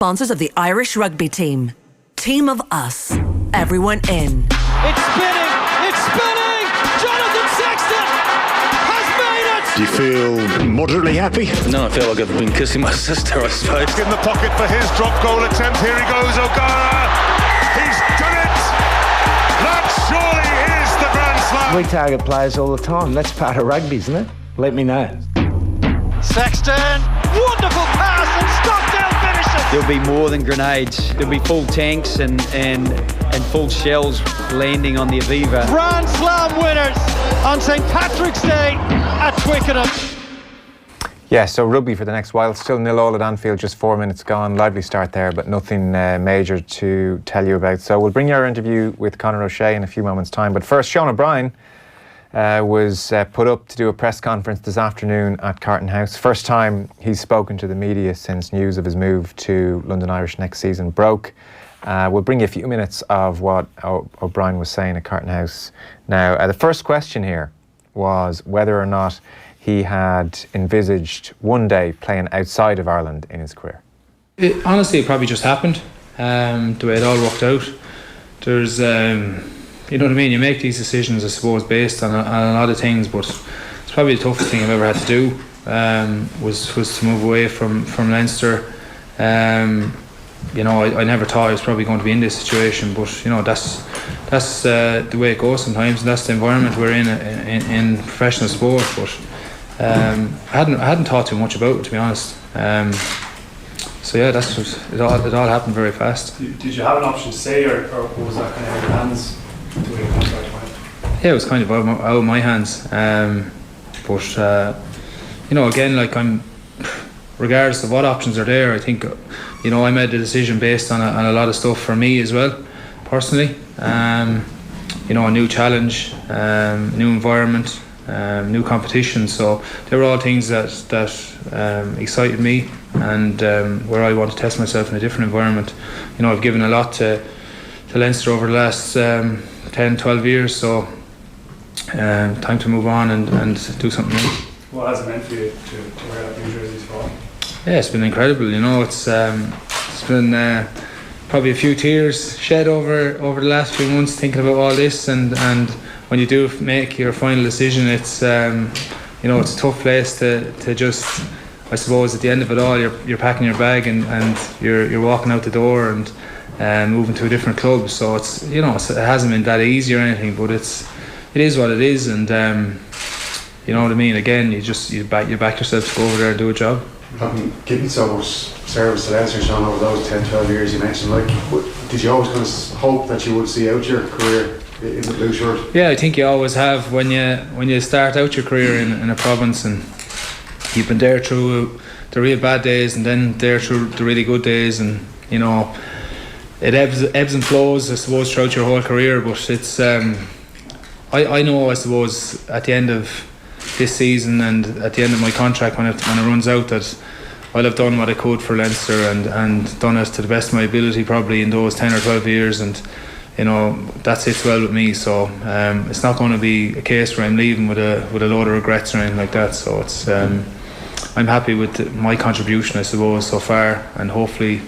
Sponsors of the Irish rugby team. Team of us. Everyone in. It's spinning! It's spinning! Jonathan Sexton has made it! Do you feel moderately happy? No, I feel like I've been kissing my sister, I suppose. In the pocket for his drop goal attempt. Here he goes, O'Gara. He's done it! That surely is the Grand Slam. We target players all the time. That's part of rugby, isn't it? Let me know. Sexton, wonderful pass and Stockdale finishes. There'll be more than grenades. There'll be full tanks and full shells landing on the Aviva. Grand Slam winners on St Patrick's Day at Twickenham. Yeah, so rugby for the next while. Still 0-0 at Anfield, just 4 minutes gone. Lively start there, but nothing major to tell you about. So we'll bring you our interview with Conor O'Shea in a few moments' time. But first, Sean O'Brien was put up to do a press conference this afternoon at Carlton House. First time he's spoken to the media since news of his move to London Irish next season broke. We'll bring you a few minutes of what O'Brien was saying at Carlton House. Now, the first question here was whether or not he had envisaged one day playing outside of Ireland in his career. Honestly, it probably just happened, the way it all worked out. There's... you know what I mean? You make these decisions, I suppose, based on a lot of things, but it's probably the toughest thing I've ever had to do. Was to move away from Leinster. You know, I never thought I was probably going to be in this situation, but you know that's the way it goes sometimes, and that's the environment we're in professional sport. But I hadn't thought too much about it, to be honest. So yeah, that's just, it all happened very fast. Did you have an option to say, or was that kind of in your hands? Yeah, it was kind of out of my hands, but you know, again, like regardless of what options are there, I think you know I made the decision based on a lot of stuff for me as well, personally. You know, a new challenge, new environment, new competition. So they were all things that excited me, and where I want to test myself in a different environment. You know, I've given a lot to Leinster over the last 10-12 years, so time to move on and do something new. What has it meant for you to wear that new jersey for? Yeah, it's been incredible. You know, it's been probably a few tears shed over the last few months thinking about all this, and when you do make your final decision, it's you know, it's a tough place to just, I suppose at the end of it all, you're packing your bag and you're walking out the door and moving to a different club. So it's, you know, it hasn't been that easy or anything, but it is what it is, and you know what I mean. Again, you back yourself to go over there and do a job. Having given so much service to Leinster, Sean, over those 10-12 years you mentioned, like, did you always kind of hope that you would see out your career in the blue shirt? Yeah, I think you always have when you start out your career in a province, and you've been there through the real bad days and then there through the really good days, and you know, it ebbs and flows, I suppose, throughout your whole career. But it's I know, I suppose, at the end of this season and at the end of my contract, when it runs out, that I'll have done what I could for Leinster and done it to the best of my ability, probably in those 10 or 12 years, and you know, that sits well with me. So it's not going to be a case where I'm leaving with a load of regrets or anything like that. So it's I'm happy with my contribution, I suppose, so far, and hopefully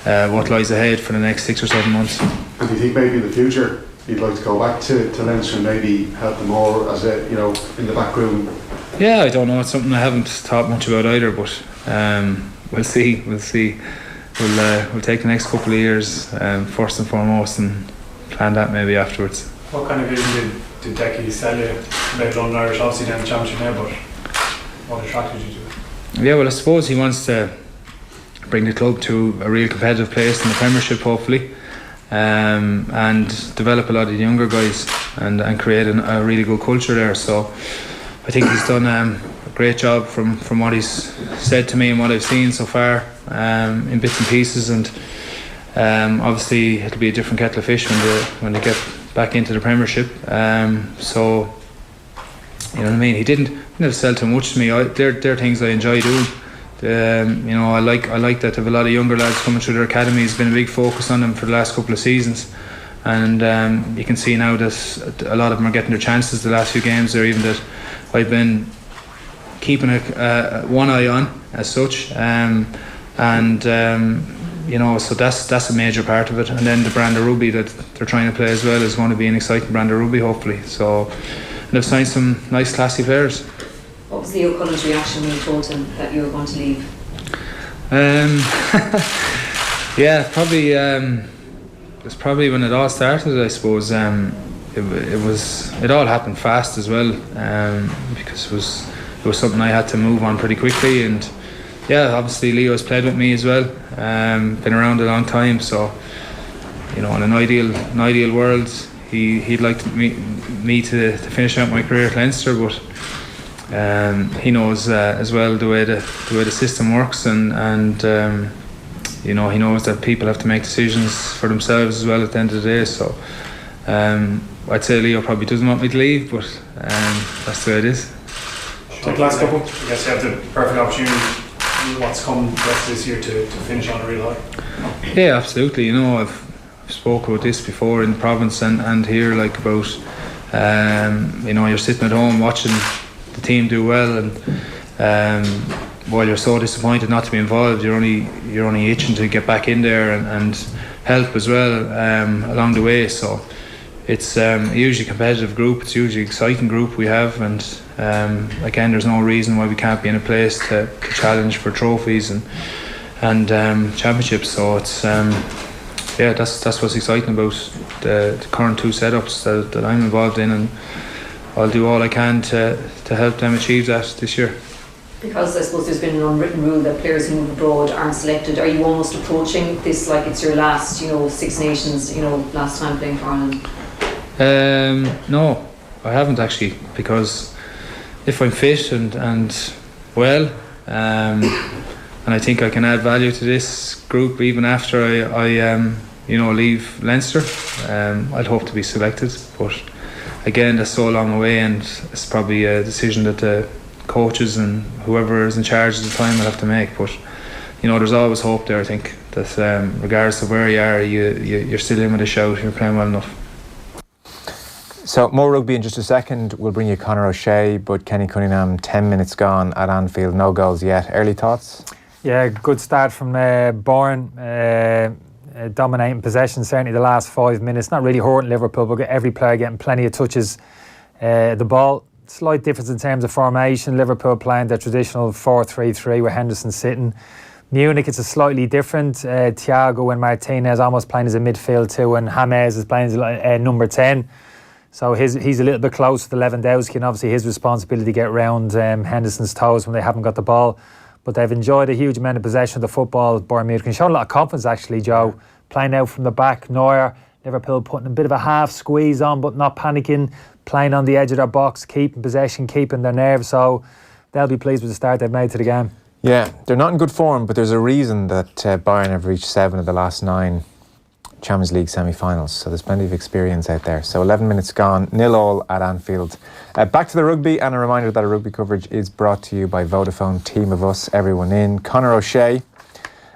what lies ahead for the next 6 or 7 months. And do you think maybe in the future you'd like to go back to Leinster and maybe help them more as a, you know, in the back room? Yeah, I don't know. It's something I haven't thought much about either, but we'll see. We'll take the next couple of years first and foremost, and plan that maybe afterwards. What kind of vision did Decky sell you about London Irish? Obviously down the championship now, but what attracted you to it? Yeah, well, I suppose he wants to bring the club to a real competitive place in the Premiership, hopefully, and develop a lot of the younger guys and create a really good culture there. So I think he's done a great job from what he's said to me and what I've seen so far, in bits and pieces, and obviously it'll be a different kettle of fish when they get back into the Premiership. So you know what I mean, he didn't sell too much to me. They're things I enjoy doing. You know, I like that they have a lot of younger lads coming through their academy. It's been a big focus on them for the last couple of seasons, and you can see now that a lot of them are getting their chances the last few games there, even that I've been keeping one eye on as such, and so that's a major part of it. And then the brand of rugby that they're trying to play as well is going to be an exciting brand of rugby, hopefully. So, and they've signed some nice, classy players. What was Leo Cullen's reaction when you told him that you were going to leave? Yeah, probably. It's probably when it all started. I suppose it all happened fast as well, because it was something I had to move on pretty quickly. And yeah, obviously Leo's played with me as well. Been around a long time, so in an ideal world, he'd like me to finish out my career at Leinster, but he knows as well the way the system works, and he knows that people have to make decisions for themselves as well at the end of the day. So I'd say Leo probably doesn't want me to leave, but that's the way it is. Take the last couple. I guess you have the perfect opportunity. What's come the rest of this year to finish on a real high? Yeah, absolutely. I've spoke about this before in the province and here, like about you're sitting at home watching the team do well, and while you're so disappointed not to be involved, you're only itching to get back in there and help as well along the way. So it's a hugely competitive group. It's a hugely exciting group we have, and again, there's no reason why we can't be in a place to challenge for trophies and championships. So it's that's what's exciting about the current two setups that I'm involved in, and I'll do all I can to help them achieve that this year. Because I suppose there's been an unwritten rule that players who move abroad aren't selected, are you almost approaching this like it's your last, Six Nations, last time playing for Ireland? No, I haven't actually, because if I'm fit and well, and I think I can add value to this group even after I leave Leinster, I'd hope to be selected. But again, that's so long away, and it's probably a decision that the coaches and whoever is in charge at the time will have to make. But there's always hope there. I think that regardless of where you are, you're still in with a shout. You're playing well enough. So more rugby in just a second. We'll bring you Conor O'Shea, but Kenny Cunningham, 10 minutes gone at Anfield, no goals yet. Early thoughts? Yeah, good start from Bourne. Dominating possession, certainly the last 5 minutes. Not really hurting Liverpool, but every player getting plenty of touches. The ball, slight difference in terms of formation. Liverpool playing their traditional 4-3-3 with Henderson sitting. Munich, it's a slightly different. Thiago and Martinez almost playing as a midfield too, and James is playing as number 10. So he's a little bit closer to Lewandowski, and obviously his responsibility to get round Henderson's toes when they haven't got the ball. But they've enjoyed a huge amount of possession of the football, Bayern Munich, and shown a lot of confidence actually, Joe. Playing out from the back, Neuer, Liverpool putting a bit of a half squeeze on but not panicking, playing on the edge of their box, keeping possession, keeping their nerve. So they'll be pleased with the start they've made to the game. Yeah, they're not in good form, but there's a reason that Bayern have reached 7 of the last 9 Champions League semi-finals, so there's plenty of experience out there. So 11 minutes gone, 0-0 at Anfield. Back to the rugby, and a reminder that our rugby coverage is brought to you by Vodafone. Team of us, everyone in. Conor O'Shea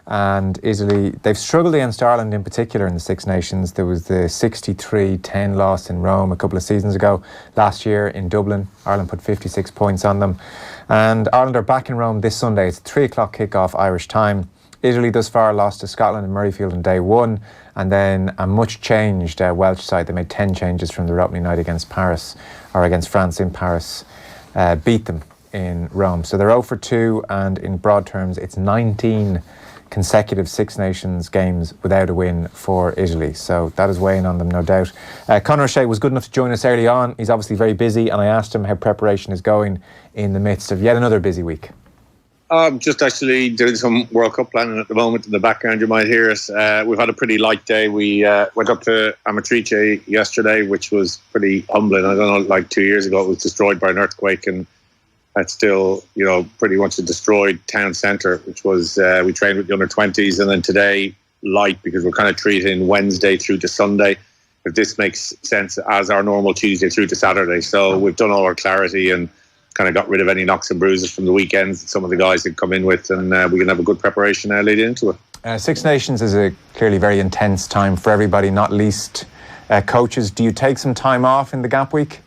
and Italy, they've struggled against Ireland in particular in the Six Nations. There was the 63-10 loss in Rome a couple of seasons ago. Last year in Dublin, Ireland put 56 points on them. And Ireland are back in Rome this Sunday. It's a 3 o'clock kickoff Irish time. Italy thus far lost to Scotland in Murrayfield on day 1, and then a much changed Welsh side. They made 10 changes from their opening night against France in Paris, beat them in Rome. So they're 0-2, and in broad terms, it's 19 consecutive Six Nations games without a win for Italy. So that is weighing on them, no doubt. Conor O'Shea was good enough to join us early on. He's obviously very busy, and I asked him how preparation is going in the midst of yet another busy week. I'm just actually doing some World Cup planning at the moment. In the background, you might hear us. We've had a pretty light day. We went up to Amatrice yesterday, which was pretty humbling. I don't know, like 2 years ago, it was destroyed by an earthquake, and that's still, pretty much a destroyed town centre, which was, we trained with the under-20s, and then today, light, because we're kind of treating Wednesday through to Sunday, if this makes sense, as our normal Tuesday through to Saturday. So we've done all our clarity and kind of got rid of any knocks and bruises from the weekends that some of the guys had come in with, and we can have a good preparation leading into it. Six Nations is a clearly very intense time for everybody, not least coaches. Do you take some time off in the gap week?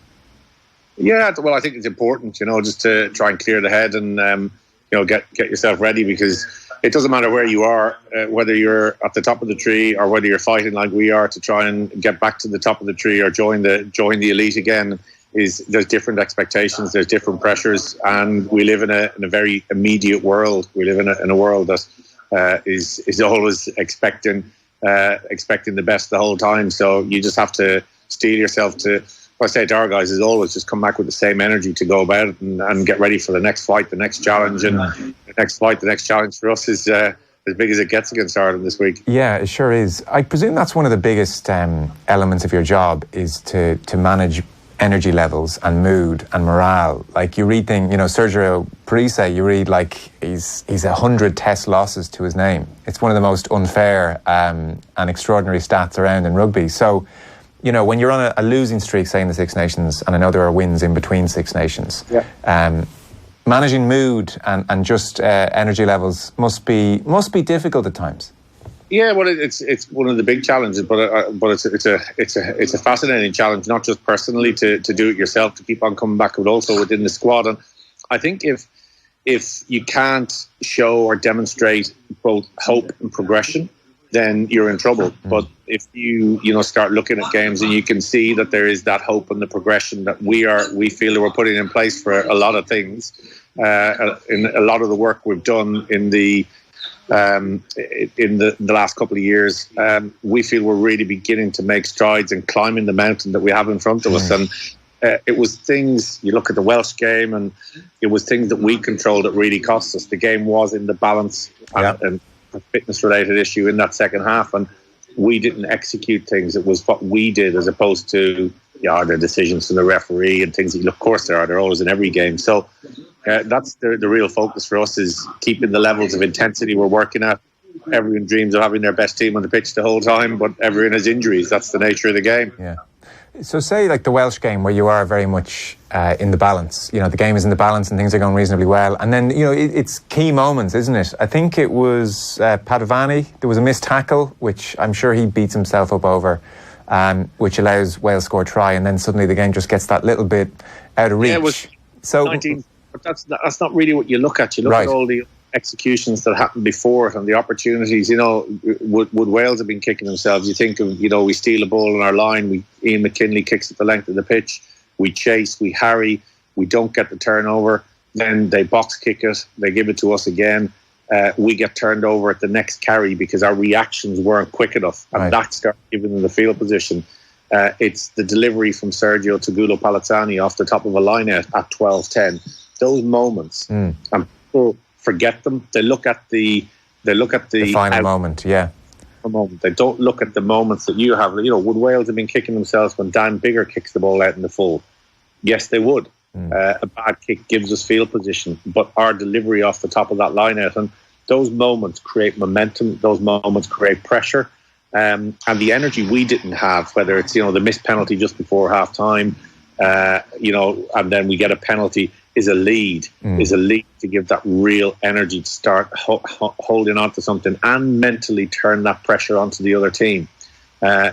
Yeah, well, I think it's important, just to try and clear the head and, get yourself ready, because it doesn't matter where you are, whether you're at the top of the tree or whether you're fighting like we are to try and get back to the top of the tree or join the elite again. There's different expectations, there's different pressures, and we live in a very immediate world. We live in a world that is always expecting the best the whole time. So you just have to steel yourself to. What I say to our guys is always just come back with the same energy to go about it and get ready for the next fight, the next challenge, and the next challenge for us is as big as it gets against Ireland this week. Yeah, it sure is. I presume that's one of the biggest elements of your job is to manage energy levels and mood and morale. Like you read things, Sergio Parise, you read like he's 100 test losses to his name. It's one of the most unfair and extraordinary stats around in rugby. So, when you're on a losing streak, say in the Six Nations, and I know there are wins in between Six Nations, managing mood and just energy levels must be difficult at times. Yeah, well, it's one of the big challenges, but it's a fascinating challenge, not just personally to do it yourself, to keep on coming back, but also within the squad. And I think if you can't show or demonstrate both hope and progression, then you're in trouble. But if you start looking at games and you can see that there is that hope and the progression that we feel that we're putting in place for a lot of things, in a lot of the work we've done in the last couple of years, we feel we're really beginning to make strides and climbing the mountain that we have in front of us. And it was things, you look at the Welsh game, and it was things that we controlled that really cost us. The game was in the balance and a fitness-related issue in that second half, and we didn't execute things. It was what we did as opposed to the decisions from the referee and things that, of course, they're always in every game. So that's the real focus for us, is keeping the levels of intensity we're working at. Everyone dreams of having their best team on the pitch the whole time, but everyone has injuries. That's the nature of the game. Yeah. So say like the Welsh game, where you are very much in the balance, the game is in the balance and things are going reasonably well, and then it's key moments, isn't it? I think it was Padovani, there was a missed tackle which I'm sure he beats himself up over, which allows Wales score a try, and then suddenly the game just gets that little bit out of reach. Yeah, it was 19, but that's not really what you look at. You look at all the executions that happened before it and the opportunities. Would Wales have been kicking themselves? You think of, we steal a ball in our line, Ian McKinley kicks at the length of the pitch, we chase, we harry, we don't get the turnover, then they box kick it, they give it to us again, we get turned over at the next carry because our reactions weren't quick enough, and that started giving them the field position. It's the delivery from Sergio to Gulo Palazzani off the top of a line at 12-10. Those moments, and people forget them. They look at the final moment. Yeah, the moment. They don't look at the moments that you have. Would Wales have been kicking themselves when Dan Bigger kicks the ball out in the full? Yes, they would. A bad kick gives us field position, but our delivery off the top of that line out, and those moments create momentum. Those moments create pressure, and the energy we didn't have. Whether it's the missed penalty just before half time, and then we get a penalty. Is a lead to give that real energy to start holding on to something and mentally turn that pressure onto the other team,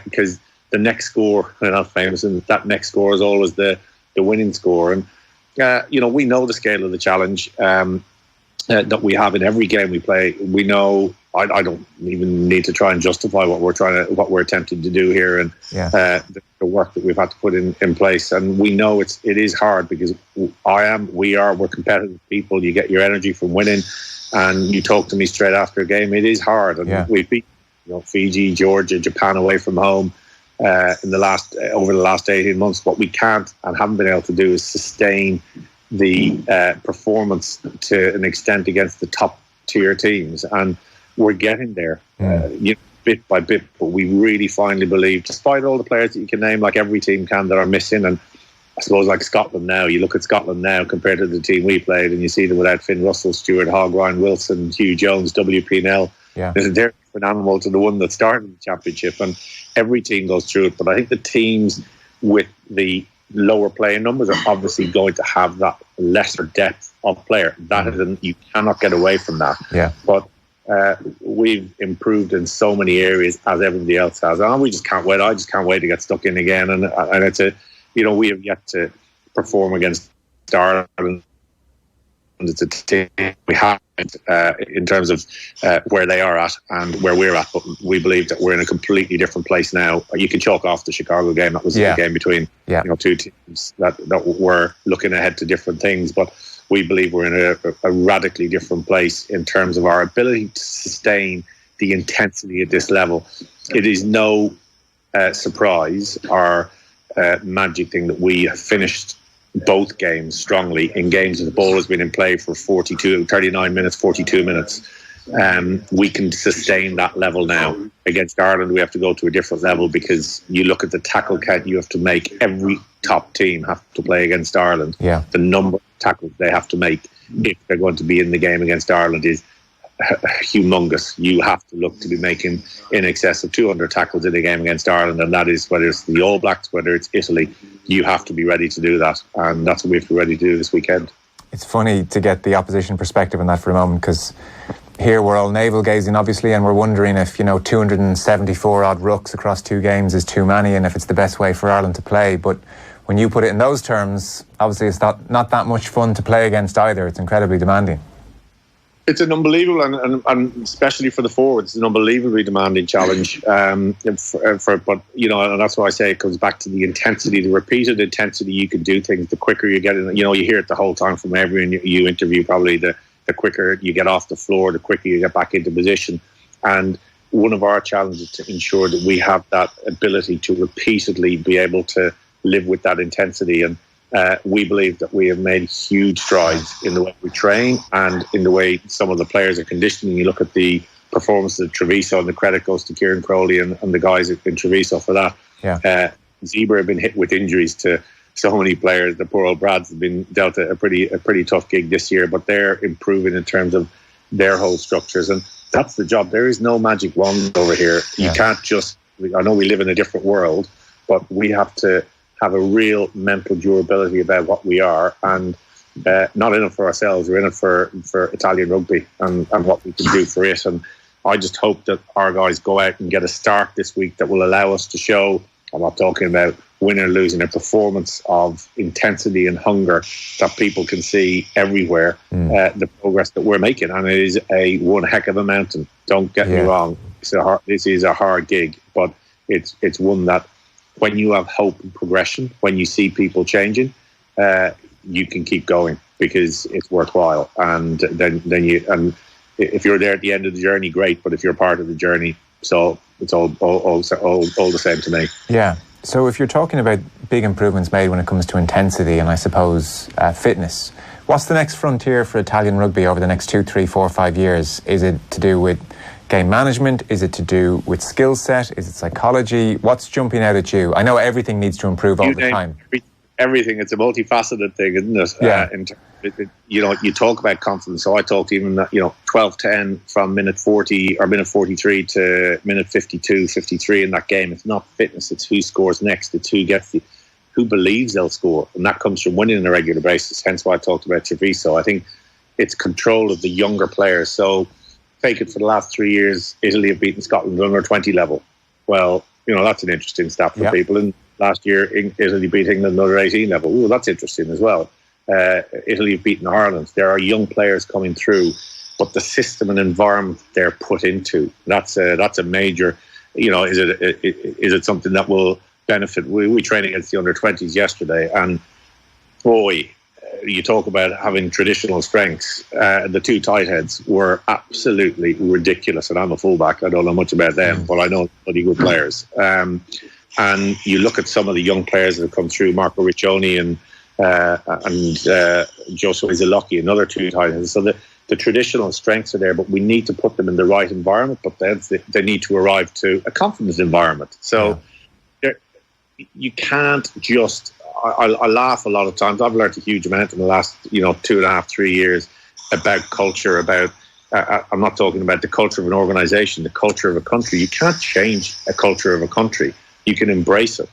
because the next score, they're not famous, and that next score is always the winning score. And we know the scale of the challenge that we have in every game we play. We know. I don't even need to try and justify what we're attempting to do here, and the work that we've had to put in place. And we know it is hard, because we're competitive people. You get your energy from winning, and you talk to me straight after a game. It is hard, and we've beat Fiji, Georgia, Japan away from home over the last 18 months. What we can't and haven't been able to do is sustain the performance to an extent against the top tier teams, and we're getting there bit by bit. But we really finally believe, despite all the players that you can name, like every team can, that are missing. And I suppose like Scotland now, you look at Scotland now compared to the team we played, and you see them without Finn Russell, Stuart Hogg, Ryan Wilson, Hugh Jones, W.P. Nell. There's a different animal to the one that started the championship, and every team goes through it. But I think the teams with the lower playing numbers are obviously going to have that lesser depth of player. That is, you cannot get away from that. But we've improved in so many areas, as everybody else has, and we just can't wait. I just can't wait to get stuck in again. And it's we have yet to perform against Ireland It's a team we have in terms of where they are at and where we're at, but we believe that we're in a completely different place now. You can chalk off the Chicago game. That was the game between two teams that were looking ahead to different things, but we believe we're in a radically different place in terms of our ability to sustain the intensity at this level. It is no surprise or magic thing that we have finished both games strongly in games that the ball has been in play for 39 minutes, 42 minutes. We can sustain that level now. Against Ireland, we have to go to a different level because you look at the tackle count you have to make. Every top team have to play against Ireland. Yeah. The number of tackles they have to make if they're going to be in the game against Ireland is humongous. You have to look to be making in excess of 200 tackles in a game against Ireland, and that is whether it's the All Blacks, whether it's Italy. You have to be ready to do that, and that's what we have to be ready to do this weekend. It's funny to get the opposition perspective on that for a moment, because here we're all navel gazing obviously, and we're wondering if 274 odd rucks across 2 games is too many and if it's the best way for Ireland to play. But when you put it in those terms, obviously it's not that much fun to play against either. It's incredibly demanding. It's an unbelievable, and especially for the forwards, it's an unbelievably demanding challenge. But and that's why I say it comes back to the intensity, the repeated intensity. You can do things. The quicker you get in, you hear it the whole time from everyone you interview. Probably the quicker you get off the floor, the quicker you get back into position. And one of our challenges to ensure that we have that ability to repeatedly be able to live with that intensity. And we believe that we have made huge strides in the way we train and in the way some of the players are conditioning. You look at the performance of Treviso, and the credit goes to Kieran Crowley and the guys in Treviso for that. Yeah. Zebra have been hit with injuries to so many players. The poor old Brads have been dealt a pretty tough gig this year, but they're improving in terms of their whole structures, and that's the job. There is no magic wand over here. You can't just. I know we live in a different world, but we have to have a real mental durability about what we are, and not in it for ourselves. We're in it for Italian rugby and what we can do for it. And I just hope that our guys go out and get a start this week that will allow us to show, I'm not talking about winning or losing, a performance of intensity and hunger that people can see everywhere, the progress that we're making. And it is one heck of a mountain. Don't get me wrong. This is a hard gig, but it's one that, when you have hope and progression, when you see people changing, you can keep going because it's worthwhile. And then if you're there at the end of the journey, great. But if you're part of the journey, so it's all the same to me. Yeah. So if you're talking about big improvements made when it comes to intensity and I suppose fitness, what's the next frontier for Italian rugby over the next 2, 3, 4, 5 years? Is it to do with game management? Is it to do with skill set? Is it psychology? What's jumping out at you? I know everything needs to improve all the time. Everything. It's a multifaceted thing, isn't it? Yeah. You talk about confidence. So I talked even 12-10 from minute 40 or minute 43 to minute 52, 53 in that game. It's not fitness. It's who scores next. It's who believes they'll score. And that comes from winning on a regular basis. Hence why I talked about Treviso. I think it's control of the younger players. So take it for the last 3 years, Italy have beaten Scotland under 20 level. Well, that's an interesting stat for people. And last year, Italy beat England under 18 level. Ooh, that's interesting as well. Italy have beaten Ireland. There are young players coming through, but the system and environment they're put into, that's a major, is it something that will benefit? We trained against the under 20s yesterday, and boy, you talk about having traditional strengths. The 2 tight heads were absolutely ridiculous, and I'm a fullback. I don't know much about them, but I know pretty good players. And you look at some of the young players that have come through, Marco Riccioni and Joshua Izalocchi, another 2 tight heads. So the traditional strengths are there, but we need to put them in the right environment. But they need to arrive to a confident environment. So you can't just. I laugh a lot of times. I've learned a huge amount in the last 2.5, 3 years about culture. About I'm not talking about the culture of an organisation, the culture of a country. You can't change a culture of a country. You can embrace it.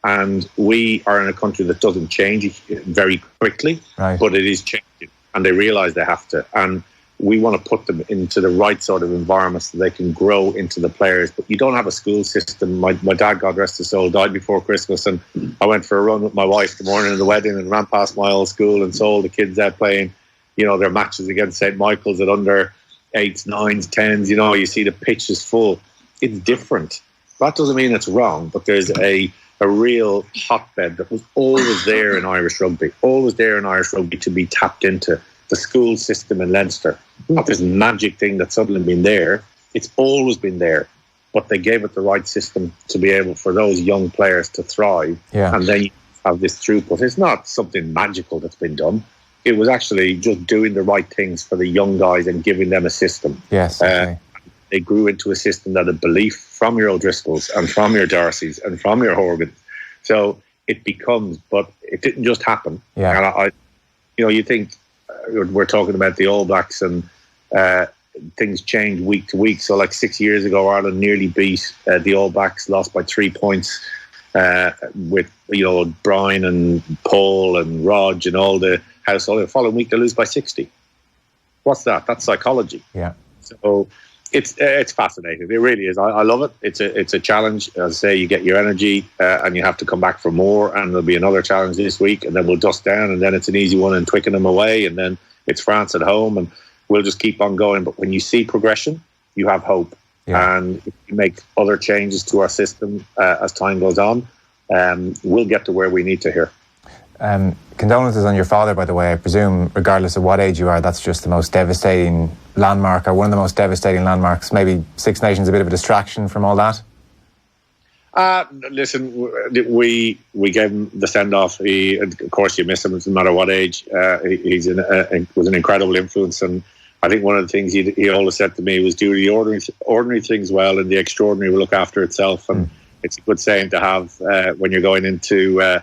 And we are in a country that doesn't change very quickly, but it is changing. And they realise they have to. And we want to put them into the right sort of environment so they can grow into the players. But you don't have a school system. My dad, God rest his soul, died before Christmas, and I went for a run with my wife the morning of the wedding and ran past my old school and saw all the kids out playing their matches against St. Michael's at under 8s, 9s, 10s, you see the pitch is full. It's different. That doesn't mean it's wrong, but there's a real hotbed that was always there in Irish rugby, to be tapped into. The school system in Leinster, not this magic thing that's suddenly been there. It's always been there, but they gave it the right system to be able for those young players to thrive. Yeah. And then you have this throughput. It's not something magical that's been done. It was actually just doing the right things for the young guys and giving them a system. Yes. Okay. They grew into a system that had belief from your O'Driscolls and from your Darcys and from your Horgans. So it becomes, but it didn't just happen. Yeah. And you think, we're talking about the All Blacks and things change week to week. So like 6 years ago, Ireland nearly beat the All Blacks, lost by 3 points with Brian and Paul and Rog and all the household. The following week they lose by 60. What's that? That's psychology. Yeah. So it's fascinating. It really is. I love it. It's a challenge. As I say, you get your energy and you have to come back for more, and there'll be another challenge this week, and then we'll dust down, and then it's an easy one in Twickenham away, and then it's France at home, and we'll just keep on going. But when you see progression, you have hope. Yeah. And if we make other changes to our system as time goes on, we'll get to where we need to here. Condolences on your father, by the way. I presume, regardless of what age you are, that's just the most devastating landmark, or one of the most devastating landmarks. Maybe Six Nations a bit of a distraction from all that? Listen, we gave him the send-off. Of course, you miss him, no matter what age. He's was an incredible influence, and I think one of the things he always said to me was, do the ordinary things well, and the extraordinary will look after itself. And it's a good saying to have when you're going into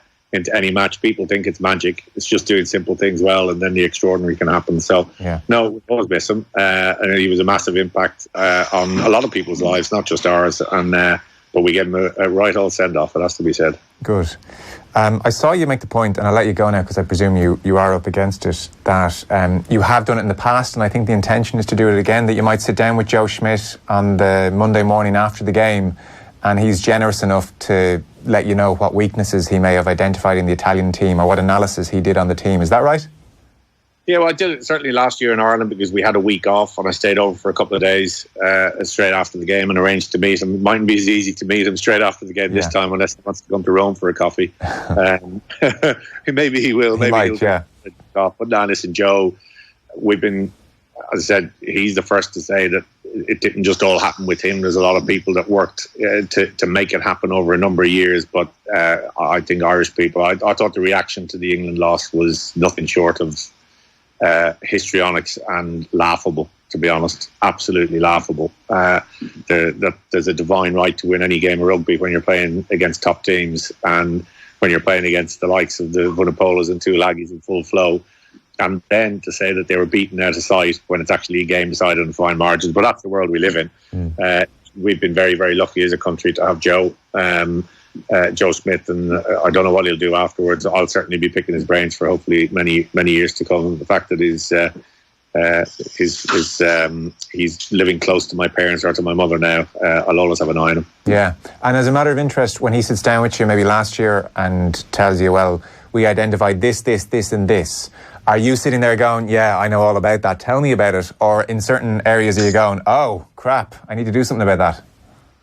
any match. People think it's magic. It's just doing simple things well, and then the extraordinary can happen. So, no, we always miss him. And he was a massive impact on a lot of people's lives, not just ours. And but we gave him a right old send-off, it has to be said. Good. I saw you make the point, and I'll let you go now because I presume you are up against it, that you have done it in the past, and I think the intention is to do it again, that you might sit down with Joe Schmidt on the Monday morning after the game, and he's generous enough to let you know what weaknesses he may have identified in the Italian team, or what analysis he did on the team. Is that right? Yeah, well, I did it certainly last year in Ireland because we had a week off, and I stayed over for a couple of days straight after the game and arranged to meet him. It mightn't be as easy to meet him straight after the game this time, unless he wants to come to Rome for a coffee. Maybe he will. Maybe he'll But now, listen, Joe, we've been, as I said, he's the first to say that it didn't just all happen with him. There's a lot of people that worked to make it happen over a number of years. But I think Irish people, I thought the reaction to the England loss was nothing short of histrionics and laughable, to be honest. Absolutely laughable. There's a divine right to win any game of rugby when you're playing against top teams, and when you're playing against the likes of the Vunipolas and Tuilagis in full flow. And then to say that they were beaten out of sight when it's actually a game decided on fine margins. But that's the world we live in. We've been very, very lucky as a country to have Joe Smith, and I don't know what he'll do afterwards. I'll certainly be picking his brains for hopefully many, many years to come. The fact that he's living close to my parents or to my mother now, I'll always have an eye on him. Yeah, and as a matter of interest, when he sits down with you maybe last year and tells you, well, we identified this, and this, are you sitting there going, yeah, I know all about that, tell me about it? Or in certain areas are you going, oh, crap, I need to do something about that?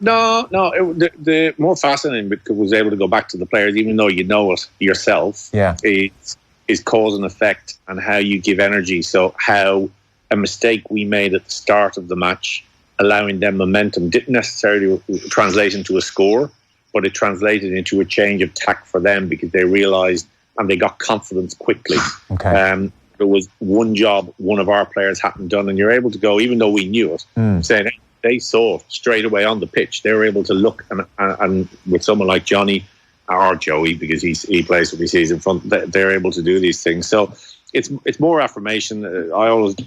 No. The more fascinating bit was able to go back to the players, even though you know it yourself. Yeah, is cause and effect, and how you give energy. So how a mistake we made at the start of the match, allowing them momentum, didn't necessarily translate into a score, but it translated into a change of tack for them because they realised and they got confidence quickly. Okay. There was one job one of our players hadn't done, and you're able to go, even though we knew it, saying, hey, they saw straight away on the pitch. They were able to look and with someone like Johnny or Joey, because he plays what he sees in front, they're able to do these things. So it's more affirmation.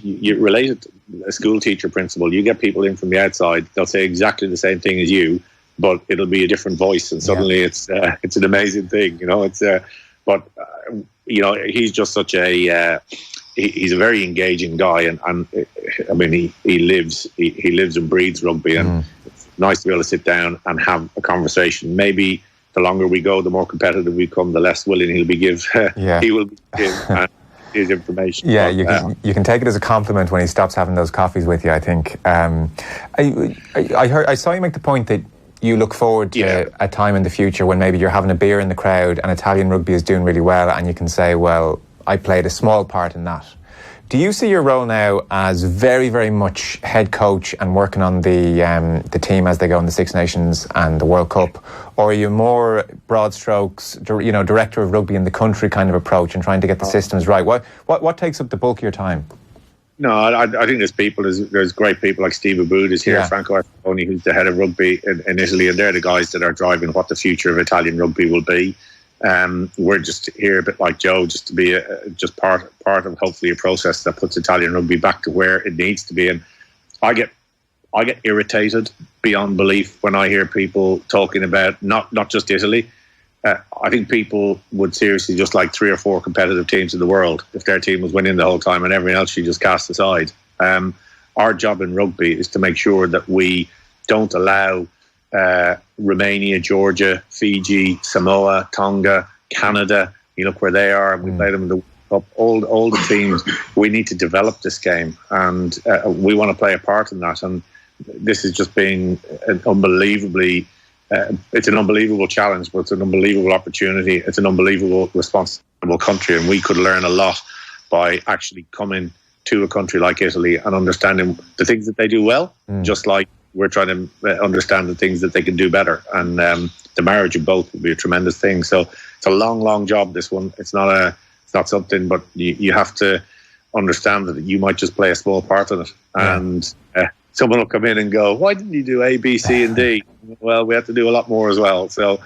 You relate it to a school teacher principle. You get people in from the outside, they'll say exactly the same thing as you, but it'll be a different voice, and suddenly it's an amazing thing. But he's just such a he's a very engaging guy, and I mean he lives and breathes rugby, and it's nice to be able to sit down and have a conversation. Maybe the longer we go, the more competitive we become, the less willing he'll be give. He will be give. his information. Yeah, but, you can take it as a compliment when he stops having those coffees with you, I think. I saw you make the point that you look forward to a time in the future when maybe you're having a beer in the crowd and Italian rugby is doing really well, and you can say, well, I played a small part in that. Do you see your role now as very, very much head coach and working on the team as they go in the Six Nations and the World Cup, or are you more broad strokes, director of rugby in the country kind of approach and trying to get the systems right? What takes up the bulk of your time? No, I think there's people. There's great people like Steve Aboud is here, Franco Arfoni, who's the head of rugby in Italy, and they're the guys that are driving what the future of Italian rugby will be. We're just here a bit like Joe, just to be just part of hopefully a process that puts Italian rugby back to where it needs to be. And I get irritated beyond belief when I hear people talking about not just Italy. I think people would seriously just like 3 or 4 competitive teams in the world if their team was winning the whole time and everyone else you just cast aside. Our job in rugby is to make sure that we don't allow Romania, Georgia, Fiji, Samoa, Tonga, Canada. You look where they are, and we play them in the World Cup. All the teams. We need to develop this game, and we want to play a part in that. And this has just been an unbelievably. It's an unbelievable challenge, but it's an unbelievable opportunity. It's an unbelievable, responsible country, and we could learn a lot by actually coming to a country like Italy and understanding the things that they do well, just like we're trying to understand the things that they can do better. And the marriage of both would be a tremendous thing. So it's a long job, this one. It's not something, but you have to understand that you might just play a small part in it. And someone will come in and go, why didn't you do A, B, C and D? Well, we have to do a lot more as well. So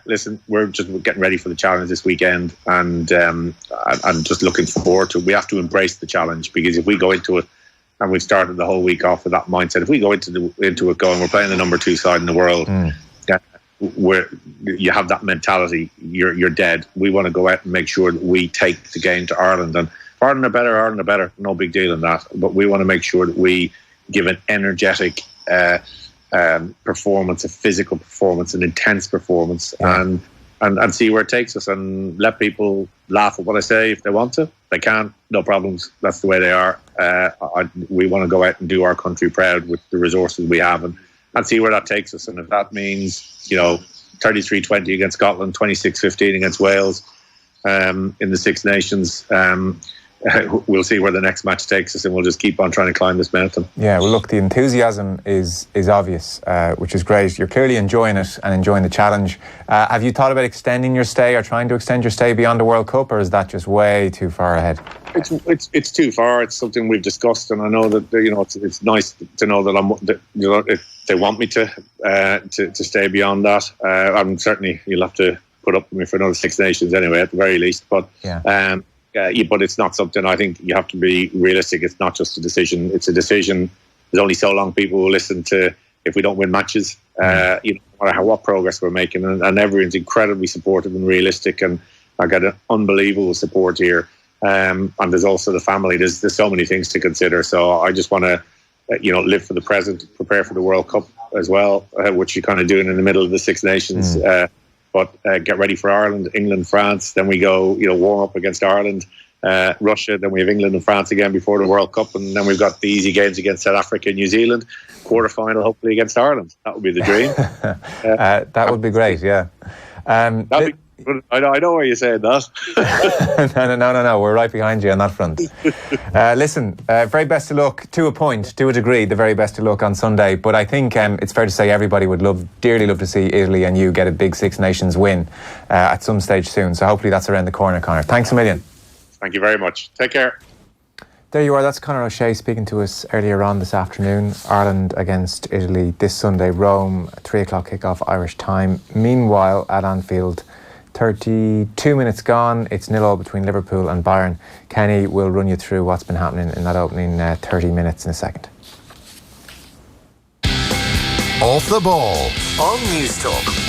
listen, we're getting ready for the challenge this weekend, and I'm just looking forward to it. We have to embrace the challenge, because if we go into it, and we've started the whole week off with that mindset, if we go into it going, we're playing the number 2 side in the world, where you have that mentality, you're dead. We want to go out and make sure that we take the game to Ireland. And if Ireland are better, no big deal in that. But we want to make sure that we give an energetic performance, a physical performance, an intense performance, and see where it takes us, and let people laugh at what I say if they want to. They can, no problems. That's the way they are. We want to go out and do our country proud with the resources we have, and see where that takes us. And if that means 33-20 against Scotland, 26-15 against Wales in the Six Nations, we'll see where the next match takes us, and we'll just keep on trying to climb this mountain. Yeah, well, look, the enthusiasm is obvious, which is great. You're clearly enjoying it and enjoying the challenge. Have you thought about extending your stay or trying to extend your stay beyond the World Cup, or is that just way too far ahead? It's too far. It's something we've discussed, and I know that it's nice to know that if they want me to stay beyond that. I'm certainly, you'll have to put up with me for another Six Nations anyway, at the very least. But but it's not something. I think you have to be realistic. It's not just a decision. It's a decision. There's only so long people will listen to if we don't win matches. No matter what progress we're making, and everyone's incredibly supportive and realistic, and I got an unbelievable support here. And there's also the family. There's so many things to consider. So I just want to, live for the present, prepare for the World Cup as well, which you're kind of doing in the middle of the Six Nations. But get ready for Ireland, England, France. Then we go, warm up against Ireland, Russia. Then we have England and France again before the World Cup. And then we've got the easy games against South Africa and New Zealand. Quarterfinal, hopefully, against Ireland. That would be the dream. That would be great, yeah. I know why you're saying that. No. We're right behind you on that front. Listen, very best of luck, to a point, to a degree, the very best of luck on Sunday. But I think it's fair to say everybody would dearly love to see Italy and you get a big Six Nations win at some stage soon. So hopefully that's around the corner, Conor. Thanks a million. Thank you very much. Take care. There you are. That's Conor O'Shea speaking to us earlier on this afternoon. Ireland against Italy this Sunday, Rome, 3:00 kickoff Irish time. Meanwhile, at Anfield, 32 minutes gone. It's 0-0 between Liverpool and Bayern. Kenny will run you through what's been happening in that opening 30 minutes in a second. Off the ball on News Talk.